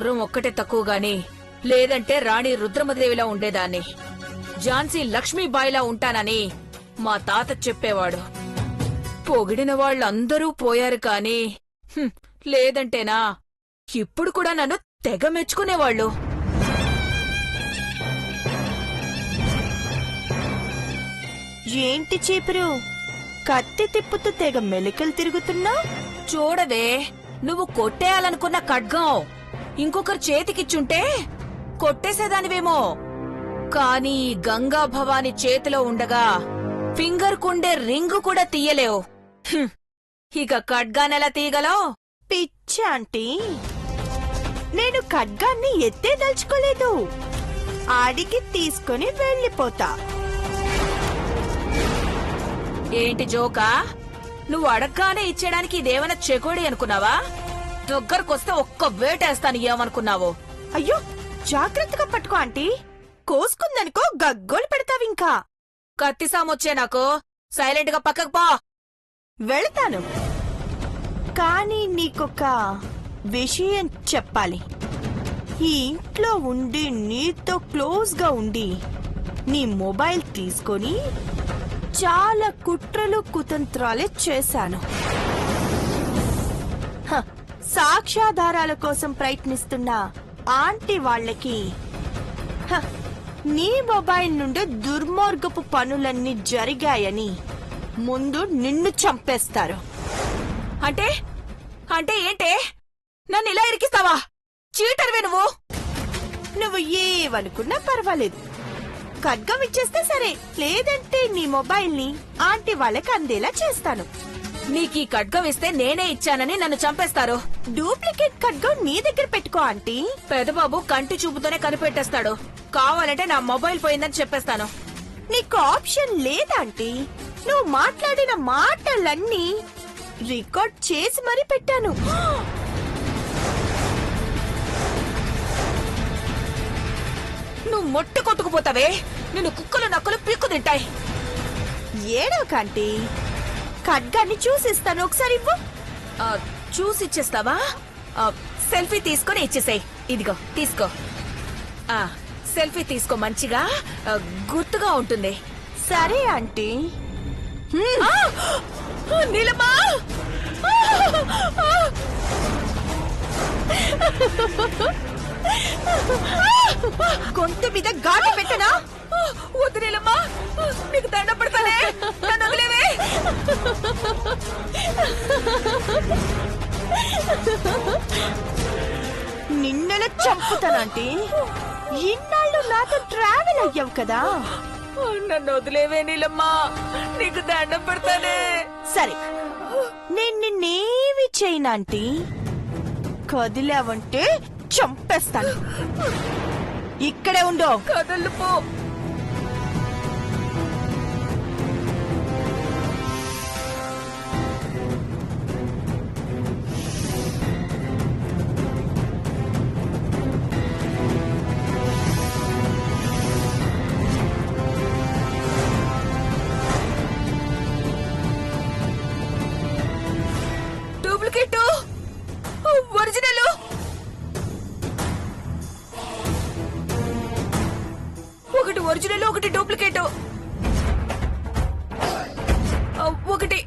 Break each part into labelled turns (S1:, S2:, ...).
S1: గుర్రం ఒక్కటే తక్కువ గాని లేదంటే రాణి రుద్రమదేవిలా ఉండేదాన్ని, ఝాన్సీ లక్ష్మీబాయిలా ఉంటానని మా తాత చెప్పేవాడు. పొగిడిన వాళ్ళందరూ పోయారు కాని లేదంటేనా ఇప్పుడు కూడా నన్ను తెగ మెచ్చుకునేవాళ్ళు.
S2: ఏంటి చీపురు, కత్తి తిప్పుతూ తెగ మెలికలు తిరుగుతున్నా?
S1: చూడవే, నువ్వు కొట్టేయాలనుకున్న ఖడ్గం ఇంకొకరు చేతికిచ్చుంటే కొట్టేసేదానివేమో, కానీ గంగా భవాని చేతిలో ఉండగా ఫింగర్ కుండే రింగు కూడా తీయలేవు. ఇక ఖడ్గానెలా తీయగలో?
S2: పిచ్చి ఆంటీ, నేను ఖడ్గాన్ని ఎత్తేదలుచుకోలేదు, ఆడికి తీసుకుని వెళ్ళిపోతా.
S1: ఏంటి జోకా? నువ్వు అడగ్గానే ఇచ్చేయడానికి ఇదేమైనా చెకోడి అనుకున్నావా? దగ్గరకొస్తే ఒక్క వేటేస్తాను ఏమనుకున్నావు?
S2: అయ్యో, జాగ్రత్తగా పట్టుకో ఆంటీ, కోసుకుందనుకో గగ్గోలు పెడతావింకా.
S1: కత్తి సామొచ్చే నాకు, సైలెంట్ గా పక్కకు పో.
S2: వెళతాను, కానీ నీకొక విషయం చెప్పాలి. ఈ ఇంట్లో ఉండి నీతో క్లోజ్ గా ఉండి నీ మొబైల్ తీసుకొని చాలా కుట్రలు కుతంత్రాలే చేశాను. సాక్ష్యాధారాల కోసం ప్రయత్నిస్తున్న ఆంటీ వాళ్ళకి నీ మొబైల్ నుండి దుర్మార్గపు పనులన్నీ జరిగాయని ముందు నిన్ను చంపేస్తారు.
S1: అంటే అంటే ఏంటే? నన్ను ఇలా ఇరికిస్తావా? చీటర్వే నువ్వు.
S2: నువ్వు ఏవనుకున్నా పర్వాలేదు, ఖడ్గం ఇచ్చేస్తే సరే, లేదంటే నీ మొబైల్ ని ఆంటీ వాళ్ళకి అందేలా చేస్తాను.
S1: నీకీ ఖడ్గం ఇస్తే నేనే ఇచ్చానని నన్ను చంపేస్తారు.
S2: డూప్లికేట్ ఖడ్గం నీ దగ్గర పెట్టుకో ఆంటీ.
S1: పెదబాబు కంటి చూపుతోనే కనిపెట్టేస్తాడు. కావాలంటే నా మొబైల్ పోయిందని చెప్పేస్తాను.
S2: నీకు ఆప్షన్ లేదాంటీ, నువ్వు మాట్లాడిన మాటలన్నీ రికార్డ్ చేసి మరీ పెట్టాను.
S1: నువ్వు మొట్టు కొట్టుకుపోతావే, నిన్ను కుక్కలు నక్కలు పీక్కు తింటాయి.
S2: ఏడోకంటీ, ఖడ్గాన్ని చూసిస్తాను, ఒకసారి ఇవ్వు.
S1: చూసిచ్చేస్తావా? సెల్ఫీ తీసుకొని ఇచ్చేసాయి. ఇదిగో తీసుకో. సెల్ఫీ తీసుకో, మంచిగా గుర్తుగా ఉంటుంది.
S2: సరే ఆంటీ.
S1: నీలమా,
S2: గొంతు మీద గాలి పెట్టనా?
S1: వద్దు నీలమ్మా, నీకు దండ పడతానే, నన్ను వదిలేవే.
S2: నిన్నెలా చంపుతానంటే, ఇన్నాళ్ళు నాతో ట్రావెల్ అయ్యావు కదా.
S1: నన్ను వదిలేవే నీలమ్మా, నీకు దండ పడతానే.
S2: సరే, నేను నిన్నేమి చేయనంటీ, కదిలావంటే చంపేస్తాను. ఇక్కడే ఉండు.
S1: కదలు పో. Duplicate, original. ఒకటి ఒరిజినల్, ఒకటి డూప్లికేట్. ఒకటి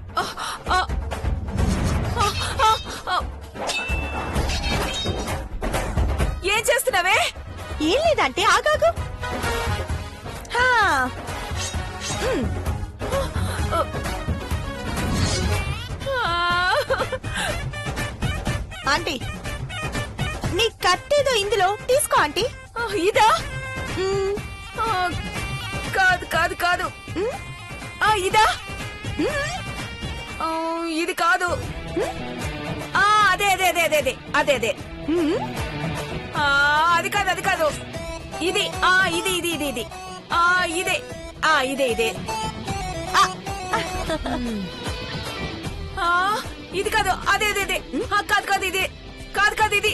S1: ఏం చేస్తున్నావే?
S2: ఏం లేదంటే ఆగాగు. ఆంటీ, నీ కత్తేదో ఇందులో తీసుకో ఆంటీ.
S1: ఇదా? కాదు కాదు కాదు. ఇదా? ఇది కాదు. అదే అదే అదే అదే అదే అదే అదే అది కాదు, అది కాదు. ఇది ఇది ఇది ఇది ఇది ఇదే ఇదే ఇదే. ఇది కాదు, అదే అదే అదే. కాదు కాదు, ఇదే కాదు కాదు, ఇది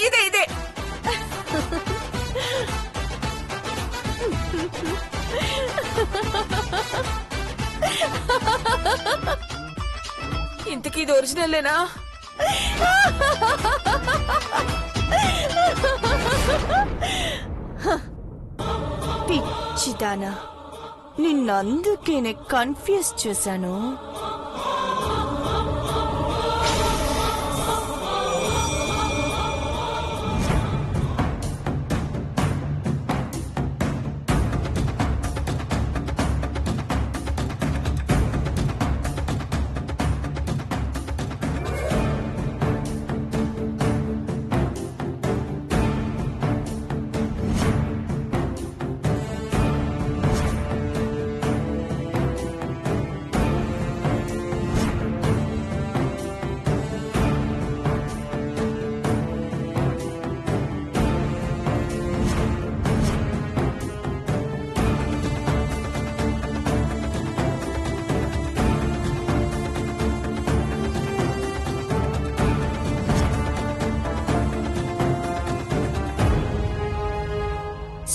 S1: ఇదే ఇదే. ఇంతకీ ఇది ఒరిజినల్లేనా?
S2: పిచ్చిదానా, నిన్నందుకేనే కన్ఫ్యూజ్ చేశాను.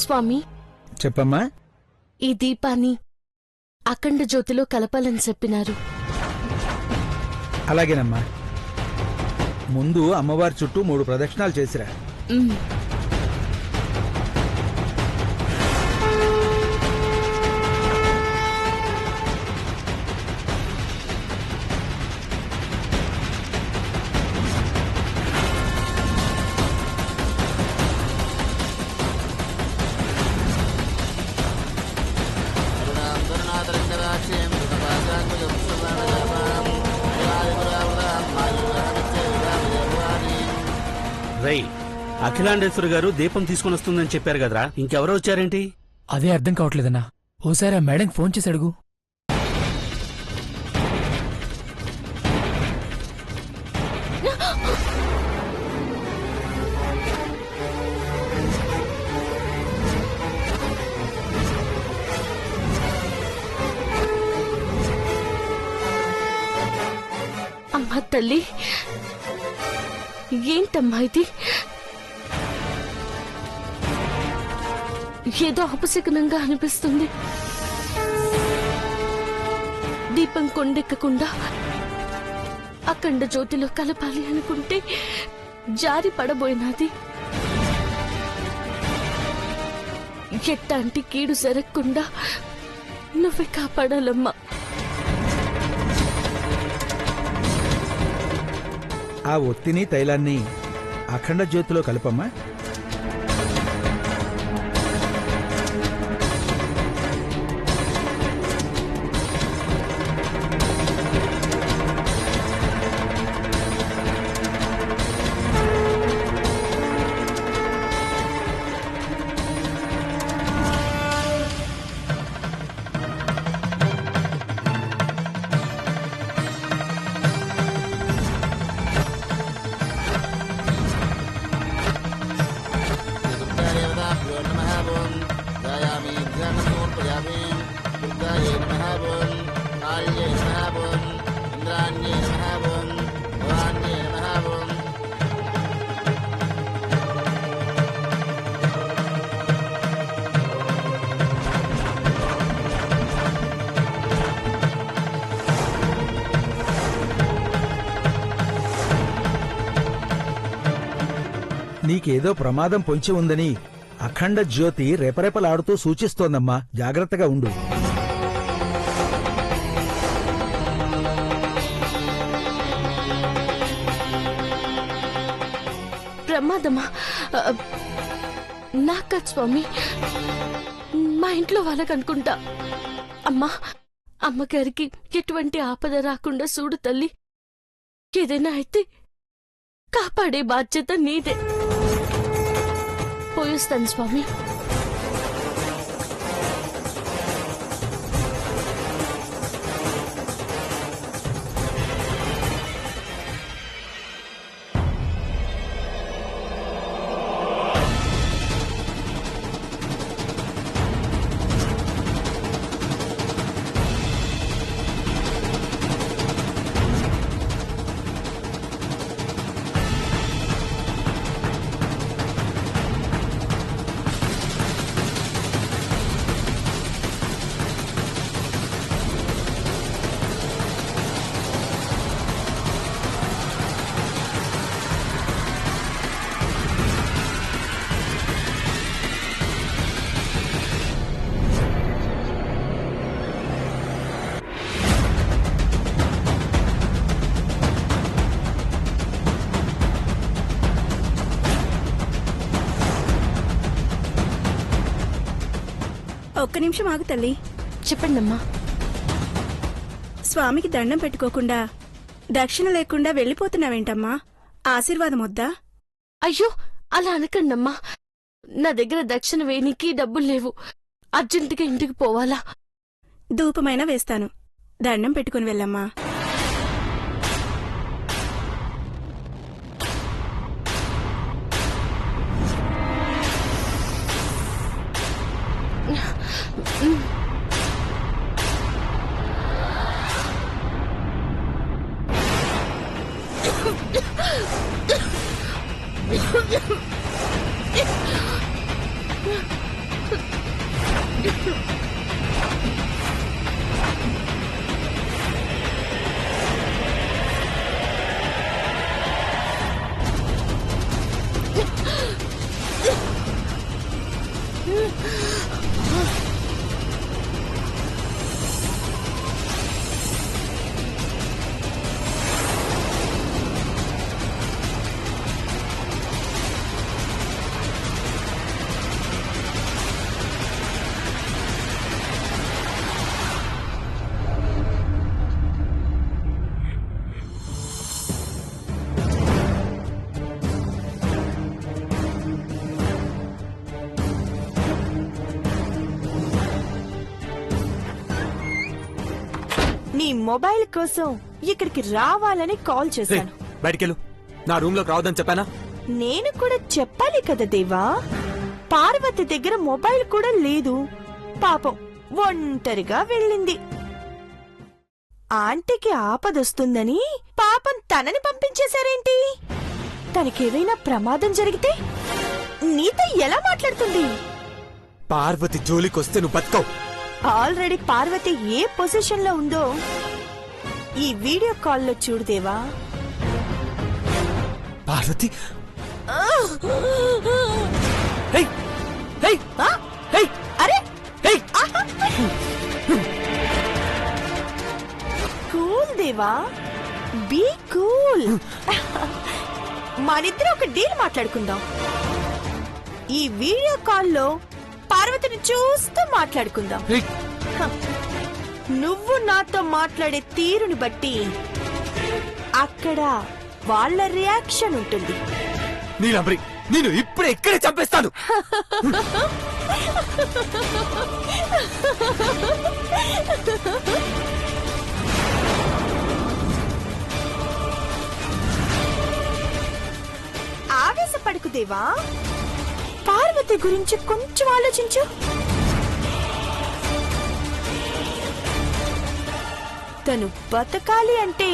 S3: స్వామి,
S4: చెప్పమ్మా.
S3: ఈ దీపాన్ని అఖండ జ్యోతిలో కలపాలని చెప్పినారు.
S4: అలాగేనమ్మా. ముందు అమ్మవారి చుట్టూ 3 ప్రదక్షిణాలు చేసిరా.
S3: ఉమ్.
S5: రై, అఖిలాండేశ్వరి గారు దీపం తీసుకుని వస్తుందని చెప్పారు కదరా, ఇంకెవరో వచ్చారేంటి?
S6: అదే అర్థం కావట్లేదన్నా. ఓసారి ఆ మేడం ఫోన్ చేసి అడుగు.
S3: అమ్మా తల్లి, ఏంటమ్మా ఇది? ఏదో అపశకునంగా అనిపిస్తుంది. దీపం కొండెక్కకుండా అఖండ జ్యోతిలో కలపాలి అనుకుంటే జారి పడబోయినది. ఎట్టాంటి కీడు జరగకుండా నువ్వే కాపాడాలమ్మా.
S4: ఆ ఒత్తిని తైలాన్ని అఖండ జ్యోతిలో కలపమ్మా. నీకేదో ప్రమాదం పొంచి ఉందని అఖండ జ్యోతి రెపరెపలాడుతూ సూచిస్తోందమ్మా. జాగ్రత్తగా ఉండు.
S3: ప్రమాదమా? నాకా స్వామి, మా ఇంట్లో వాళ్ళకనుకుంటా. అమ్మా, అమ్మగారికి ఎటువంటి ఆపద రాకుండా చూడు తల్లి. ఏదైనా అయితే కాపాడే బాధ్యత నీదే. పోయిస్తాను స్వామి.
S7: ఒక్క నిమిషం ఆగు తల్లి.
S3: చెప్పండమ్మా.
S7: స్వామికి దండం పెట్టుకోకుండా దక్షిణ లేకుండా వెళ్ళిపోతున్నావేంటమ్మా? ఆశీర్వాదం వద్దా?
S3: అయ్యో అలా అనకండమ్మా. నా దగ్గర దక్షిణ వేయనికి డబ్బులు లేవు. అర్జెంటుగా ఇంటికి పోవాలా?
S7: ధూపమైనా వేస్తాను, దండం పెట్టుకుని వెళ్ళమ్మా.
S2: నీ మొబైల్ కోసం ఇక్కడికి రావాలని కాల్ చేశాను.
S8: బయటికెళ్ళు. నా రూమ్ లోకి రావద్దని చెప్పానా?
S2: నేను కూడా చెప్పాలి కదా దేవా. పార్వతి దగ్గర మొబైల్ కూడా లేదు. పాపం ఒంటరిగా వెళ్ళింది. ఆంటీకి ఆపదొస్తుందని పాపం తనని పంపించేశారేంటి? తనకేదైనా ప్రమాదం జరిగితే నీతో ఎలా మాట్లాడుతుంది?
S8: పార్వతి జోలికొస్తే నువ్వు బతకవు.
S2: ఆల్రెడీ పార్వతి ఏ పొజిషన్ లో ఉందో ఈ వీడియో కాల్లో చూడదేవా.
S8: పార్వతి ఏయ్! ఏయ్! ఏయ్!
S2: అరే
S8: ఏయ్!
S2: కూల్ దేవా, బీ కూల్. మనిద్దరం ఒక డీల్ మాట్లాడుకుందాం. ఈ వీడియో కాల్లో పార్వతిని చూస్తూ మాట్లాడుకుందాం.
S8: ఏయ్!
S2: నువ్వు నాతో మాట్లాడే తీరుని బట్టి అక్కడ వాళ్ళ రియాక్షన్ ఉంటుంది.
S8: నీలంబరి, నేను ఇప్పుడే ఇక్కడే చంపేస్తాను.
S2: ఆవేశపడకు దేవా. పార్వతి గురించి కొంచెం ఆలోచించు. తను బతకాలి అంటే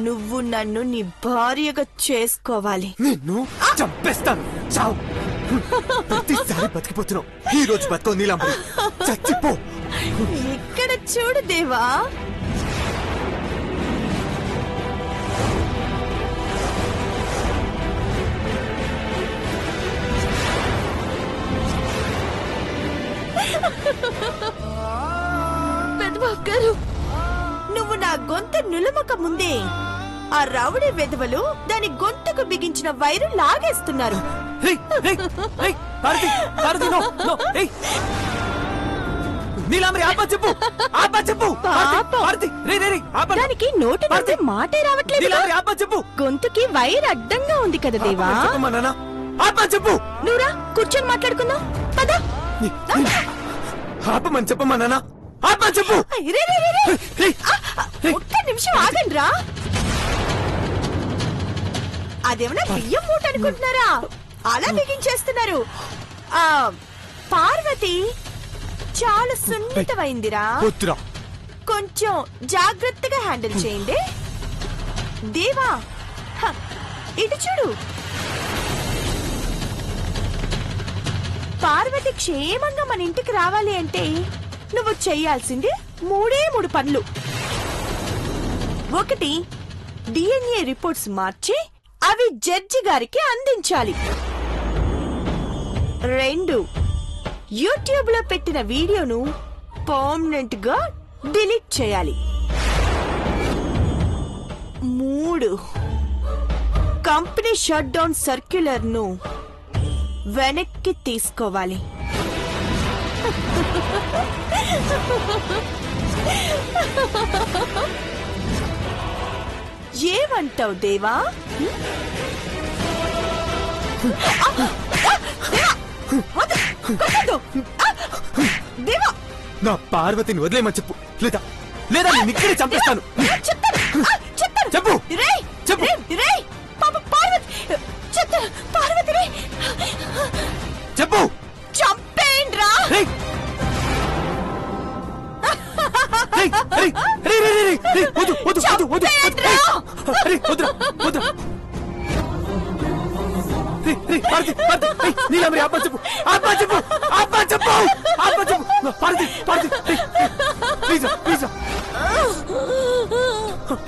S2: నువ్వు నన్ను నీ భార్యగా చేసుకోవాలి.
S8: నిన్ను చంపేస్తాను. చావు. ప్రతిసారి బతికిపోతున్నావు. ఈ రోజు బతుకో నీలంబరి. చచ్చిపో.
S2: ఇక్కడ చూడు దేవా.
S3: పెద్దబాబు గారు,
S2: నువ్వు నా గొంతు నులమక ముందే ఆ రౌడీ వెధవలు దాని గొంతుకు బిగించిన వైరు లాగేస్తున్నారు.
S8: ఏయ్! ఏయ్! ఏయ్! పార్వతి! పార్వతి, నో! నో! ఏయ్! నీలంబరి, ఆపా చెప్పు. ఆపా చెప్పు.
S2: పాపం.
S8: పార్వతి, రే రే రే, ఆపా.
S2: దానికి నోటి నుంచి మాటే రావట్లేదు.
S8: నీలంబరి, ఆపా చెప్పు.
S2: గొంతుకి వైర్ అడ్డంగా ఉంది కదా దేవా.
S8: ఆపమని చెప్పమ్మా నాన్న. ఆపా చెప్పు.
S2: నువ్వురా కూర్చొని మాట్లాడుకుందాం పద.
S8: ఆపమని చెప్పమ్మా నాన్న. ఆపా చెప్పు.
S2: రే, రే, రే, రే.
S8: ఏయ్! ఏయ్!
S2: ఒక్క నిమిషం ఆగండి రా. అదేమన్నా బియ్యం మూట అనుకుంటున్నారా? అలా బిగించేస్తున్నారు. ఆ పార్వతి చాలా సున్నితమైందిరా.
S8: వద్దురా.
S2: కొంచెం జాగ్రత్తగా హ్యాండిల్ చేయండి. దేవా, హ, ఇటు చూడు. పార్వతి క్షేమంగా మన ఇంటికి రావాలి అంటే నువ్వు చెయ్యాల్సింది 3 పనులు. 1, DNA రిపోర్ట్స్ మార్చి అవి జడ్జి గారికి అందించాలి. 2, యూట్యూబ్ లో పెట్టిన వీడియోను పర్మనెంట్ గా డిలీట్ చేయాలి. 3, కంపెనీ షట్ డౌన్ సర్క్యులర్ ను వెనక్కి తీసుకోవాలి. ఏమంటావు దేవా? దేవా,
S8: నా పార్వతిని వదిలేమని చెప్పు, లేదా లేదా నేను ఇక్కడే చంపేస్తాను.
S2: చెప్తాను.
S8: చెప్పు.
S2: రేయ్,
S8: చెప్పు.
S2: రేయ్, పాప పార్వతి, చెప్తాను. పార్వతి రేయ్,
S8: చెప్పు.
S2: చంపేయండ్రా.
S8: రేయ్. రేయ్, రేయ్, రేయ్, రేయ్, రేయ్, రేయ్, వద్దు, వద్దు, వద్దు, వద్దు, వద్దు. రేయ్, వద్దురా, వద్దు. రేయ్, రేయ్, పార్వతి, పార్వతి, రేయ్, నీలమరి ఆపని చెప్పు, ఆపని చెప్పు, ఆపని చెప్పు, ఆపని చెప్పు. పార్వతి, పార్వతి, రేయ్, ప్లీజ్, ప్లీజ్.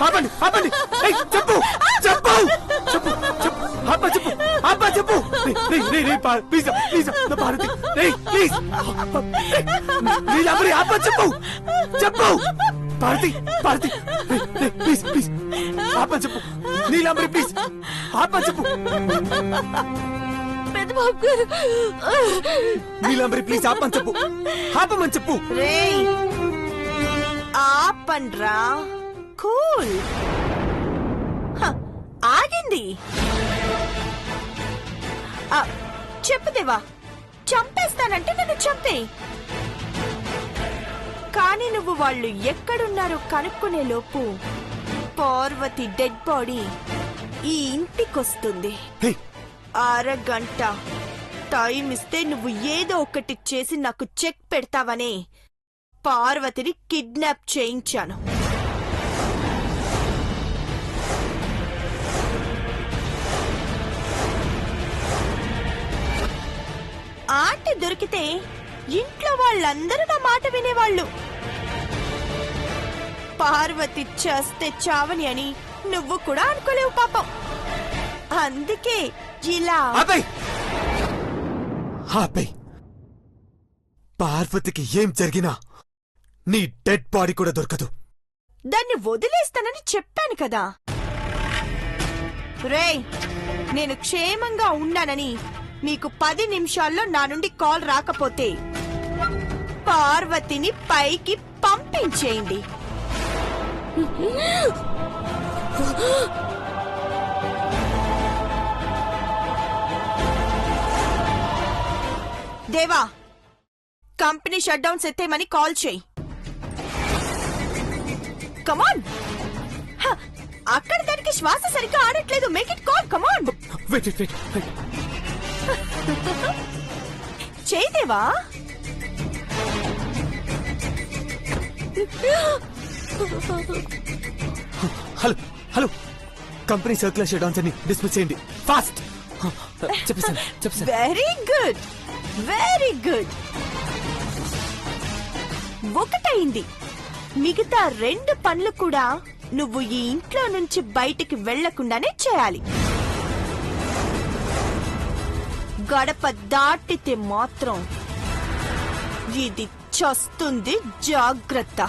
S8: ఆపండి, ఆపండి. రేయ్, చెప్పు, చెప్పు, చెప్పు, చెప్పు, ఆపని చెప్పు, ఆపని చెప్పు. రేయ్, రేయ్, రేయ్, రేయ్, ప్లీజ్, ప్లీజ్, నా పార్వతి, రేయ్, ప్లీజ్. నీలమరి ఆపని చెప్పు, చెప్పు. పార్వతి, పార్వతి, రేయ్, రేయ్, ప్లీజ్, ప్లీజ్, ఆపని చెప్పు. నీలమరి ప్లీజ్, ఆపని చెప్పు.
S3: పెద్దబాబు గారు,
S8: నీలమరి ప్లీజ్ ఆపని చెప్పు, ఆపమని చెప్పు.
S2: రేయ్, ఆపండ్రా. కూల్. ఆగింది. చెప్పు దేవా, చంపేస్తానంటే నన్ను చంపే. కానీ నువ్వు వాళ్ళు ఎక్కడున్నారో కనుక్కునే లోపు పార్వతి డెడ్ బాడీ ఈ ఇంటికొస్తుంది.
S8: హే,
S2: అరగంట టైం ఇస్తే నువ్వు ఏదో ఒకటి చేసి నాకు చెక్ పెడతావనే పార్వతిని కిడ్నాప్ చేయించాను. ఆంటీ దొరికితే ఇంట్లో వాళ్ళందరూ నా మాట వినేవాళ్ళు. పార్వతి చేస్తే చావని అని నువ్వు కూడా అనుకోలేవు పాపం. అందుకే ఇలా
S8: ఆపేయ్, ఆపేయ్. పార్వతికి ఏం జరిగినా నీ డెడ్ బాడీ కూడా దొరకదు.
S2: దాన్ని వదిలేస్తానని చెప్పాను కదా. రేయ్, నేను క్షేమంగా ఉన్నానని మీకు 10 నిమిషాల్లో నా నుండి కాల్ రాకపోతే పార్వతిని పైకి పంపించేయండి. దేవా, కంపెనీ షట్ డౌన్ సెత్తేమని కాల్ చేయి. కమాన్. అక్కడ దానికి శ్వాస సరిగ్గా ఆడట్లేదు. Make it call. Come on.
S8: Wait, wait, wait.
S2: చేయి Deva.
S8: Hello, hello. Company circular shut downs అని డిస్మిస్ చేయండి ఫాస్ట్. చెప్పేసాను, చెప్పేసాను.
S2: Very good, very good. ఒకటైంది. మిగతా 2 పనులు కూడా నువ్వు ఈ ఇంట్లో నుంచి బయటికి వెళ్లకుండానే చేయాలి. గడప దాటితే మాత్రం ఇది చస్తుంది. జాగ్రత్త.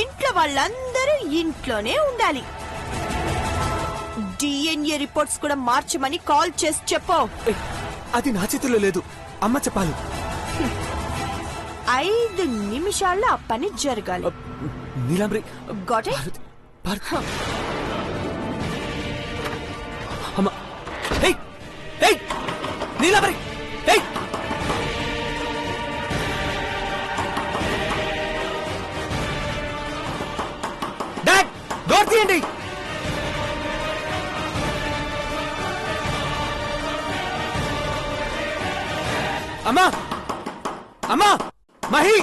S2: ఇంట్లో వాళ్ళందరూ ఇంట్లోనే ఉండాలి. DNA రిపోర్ట్స్ కూడా మార్చమని కాల్ చేసి చెప్పు.
S8: అది నా చేతిలో లేదు, అమ్మ చెప్పాలి.
S2: 5 నిమిషాల్లో ఆ పని జరగాలి.
S8: Neelambari,
S2: Got it?
S8: అమ్మ, ఏయ్, ఏయ్, నీలాంబరి, ఏయ్. డాడ్, డోర్ తీయండి. అమ్మా, అమ్మా, మహి.